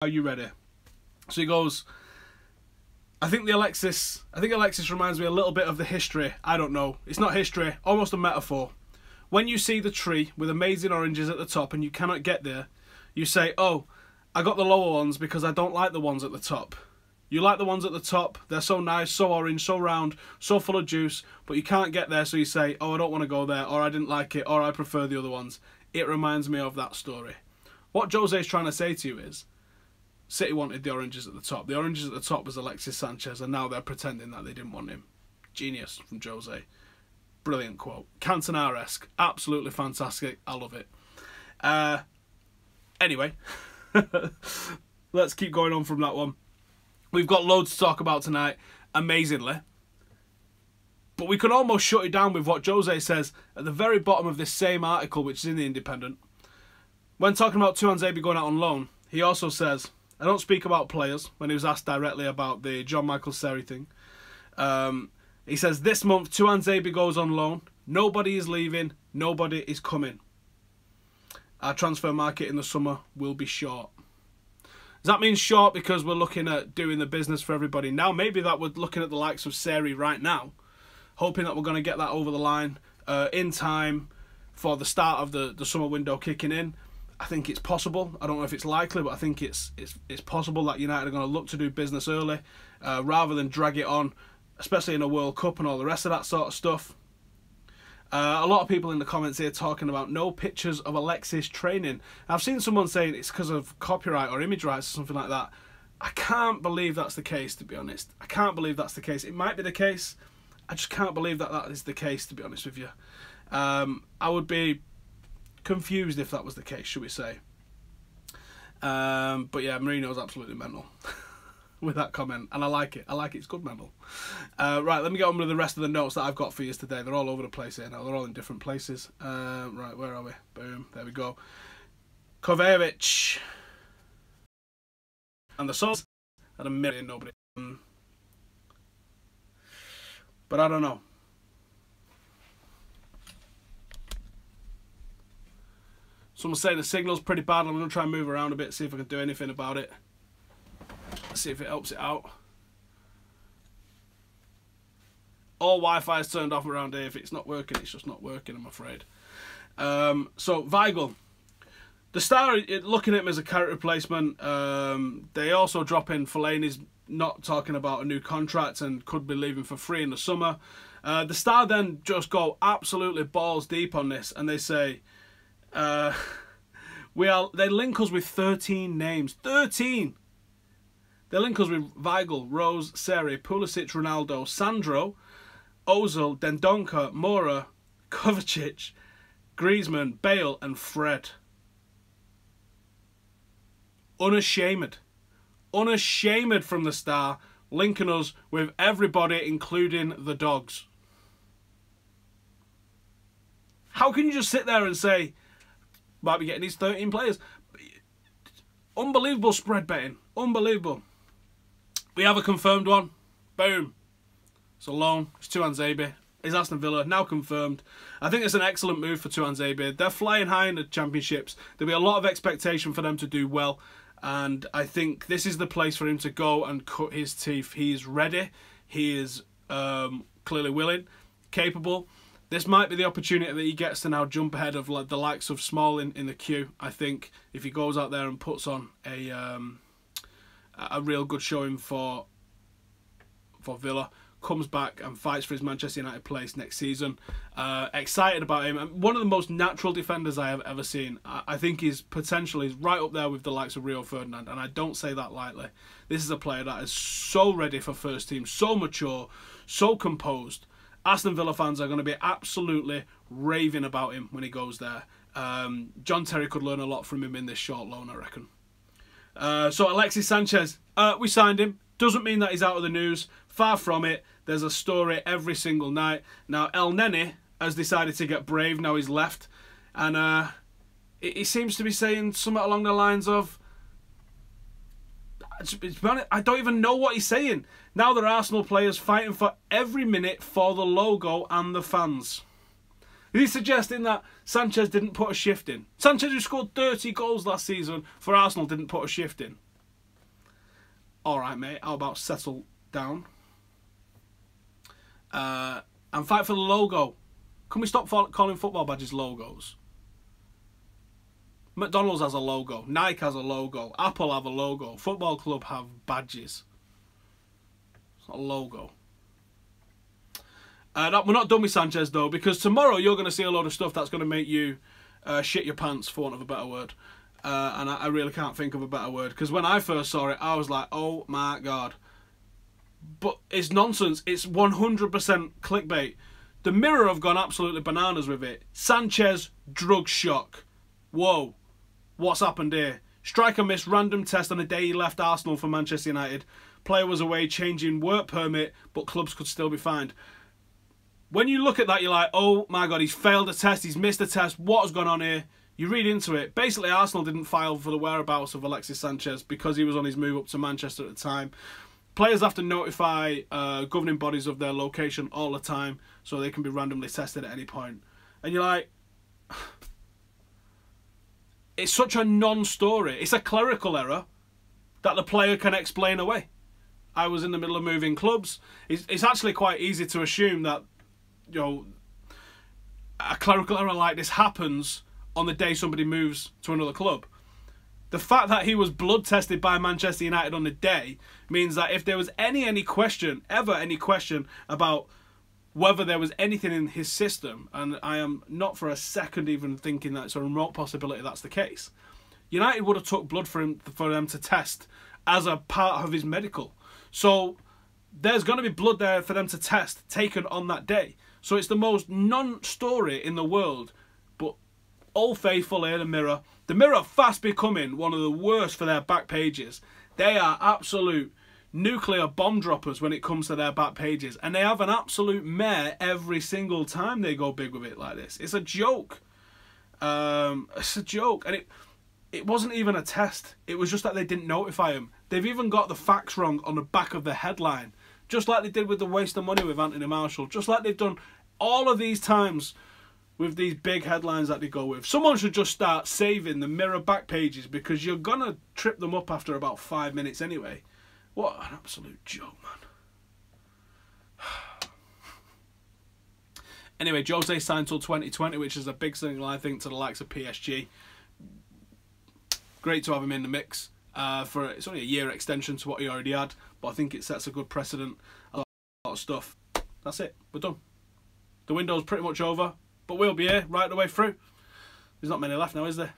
Are you ready? So he goes, I think Alexis reminds me a little bit of the history. I don't know. It's not history, almost a metaphor. When you see the tree with amazing oranges at the top and you cannot get there, you say, oh, I got the lower ones because I don't like the ones at the top. You like the ones at the top, they're so nice, so orange, so round, so full of juice, but you can't get there, so you say, oh, I don't want to go there, or I didn't like it, or I prefer the other ones. It reminds me of that story. What Jose's trying to say to you is, City wanted the oranges at the top. The oranges at the top was Alexis Sanchez, and now they're pretending that they didn't want him. Genius from Jose. Brilliant quote. Cantona-esque. Absolutely fantastic. I love it. Anyway, let's keep going on from that one. We've got loads to talk about tonight, amazingly. But we can almost shut it down with what Jose says at the very bottom of this same article, which is in The Independent. When talking about Tuanzebe going out on loan, he also says, I don't speak about players, when he was asked directly about the John Michael Seri thing. He says, this month, Tuanzebe goes on loan. Nobody is leaving. Nobody is coming. Our transfer market in the summer will be short. Does that mean short because we're looking at doing the business for everybody now? Maybe that we're looking at the likes of Seri right now, hoping that we're going to get that over the line in time for the start of the summer window kicking in. I think it's possible. I don't know if it's likely, but I think it's possible that United are going to look to do business early rather than drag it on, especially in a World Cup and all the rest of that sort of stuff. A lot of people in the comments here talking about no pictures of Alexis training. I've seen someone saying it's because of copyright or image rights or something like that. I can't believe that's the case, to be honest. I can't believe that's the case. It might be the case. I just can't believe that that is the case, to be honest with you. I would be confused if that was the case, should we say. But yeah, Mourinho's absolutely mental with that comment, and I like it. I like it. It's good mental. Right, let me get on with the rest of the notes that I've got for you today. They're all over the place here now. They're all in different places. Right, where are we? Boom. There we go. Kovacic. And the Souls had a million nobody. But I don't know. Someone's saying the signal's pretty bad. I'm going to try and move around a bit, see if I can do anything about it. See if it helps it out. All Wi-Fi is turned off around here. If it's not working, it's just not working, I'm afraid. So, Weigl. The Star, looking at him as a character replacement, they also drop in Fellaini's not talking about a new contract and could be leaving for free in the summer. The Star then just go absolutely balls deep on this, and they say, they link us with 13 names. 13! They link us with Weigl, Rose, Seri, Pulisic, Ronaldo, Sandro, Ozil, Dendoncker, Moura, Kovacic, Griezmann, Bale and Fred. Unashamed. Unashamed from the Star, linking us with everybody, including the dogs. How can you just sit there and say, might be getting these 13 players? Unbelievable spread betting. Unbelievable. We have a confirmed one. Boom. It's a loan. It's Tuanzebe. It's Aston Villa. Now confirmed. I think it's an excellent move for Tuanzebe. They're flying high in the championships. There'll be a lot of expectation for them to do well. And I think this is the place for him to go and cut his teeth. He is ready. He is clearly willing, capable. This might be the opportunity that he gets to now jump ahead of the likes of Small in the queue. I think if he goes out there and puts on a real good showing for Villa, comes back and fights for his Manchester United place next season. Excited about him. One of the most natural defenders I have ever seen. I think his potential is right up there with the likes of Rio Ferdinand, and I don't say that lightly. This is a player that is so ready for first team, so mature, so composed. Aston Villa fans are going to be absolutely raving about him when he goes there. John Terry could learn a lot from him in this short loan, I reckon. So Alexis Sanchez, we signed him. Doesn't mean that he's out of the news. Far from it. There's a story every single night. Now, El Neni has decided to get brave. Now he's left. And he seems to be saying something along the lines of, I don't even know what he's saying. Now there are Arsenal players fighting for every minute for the logo and the fans. He's suggesting that Sanchez didn't put a shift in. Sanchez, who scored 30 goals last season for Arsenal, didn't put a shift in. Alright, mate, how about settle down? And fight for the logo. Can we stop calling football badges logos? McDonald's has a logo. Nike has a logo. Apple have a logo. Football club have badges. It's not a logo. We're not done with Sanchez, though, because tomorrow you're going to see a load of stuff that's going to make you shit your pants, for want of a better word. And I really can't think of a better word, because when I first saw it, I was like, oh my God. But it's nonsense. It's 100% clickbait. The Mirror have gone absolutely bananas with it. Sanchez, drug shock. Whoa. What's happened here? Striker missed random test on the day he left Arsenal for Manchester United. Player was away changing work permit, but clubs could still be fined. When you look at that, you're like, oh my God, he's failed a test, he's missed a test, what has gone on here? You read into it. Basically, Arsenal didn't file for the whereabouts of Alexis Sanchez because he was on his move up to Manchester at the time. Players have to notify governing bodies of their location all the time so they can be randomly tested at any point. And you're like, it's such a non-story. It's a clerical error that the player can explain away. I was in the middle of moving clubs. It's actually quite easy to assume that, you know, a clerical error like this happens on the day somebody moves to another club. The fact that he was blood tested by Manchester United on the day means that if there was any question, ever any question about whether there was anything in his system, and I am not for a second even thinking that it's a remote possibility that's the case, United would have took blood for them to test as a part of his medical. So there's going to be blood there for them to test taken on that day. So it's the most non-story in the world, but Old Faithful here, the Mirror. The Mirror fast becoming one of the worst for their back pages. They are absolute nuclear bomb droppers when it comes to their back pages. And they have an absolute mare every single time they go big with it like this. It's a joke. It's a joke. And it wasn't even a test. It was just that they didn't notify him. They've even got the facts wrong on the back of the headline. Just like they did with the waste of money with Anthony Marshall. Just like they've done all of these times with these big headlines that they go with. Someone should just start saving the Mirror back pages because you're going to trip them up after about 5 minutes anyway. What an absolute joke, man. Anyway, Jose signed till 2020, which is a big signal, I think, to the likes of PSG. Great to have him in the mix. It's only a year extension to what he already had, but I think it sets a good precedent. A lot of stuff. That's it. We're done. The window's pretty much over, but we'll be here right the way through. There's not many left now, is there?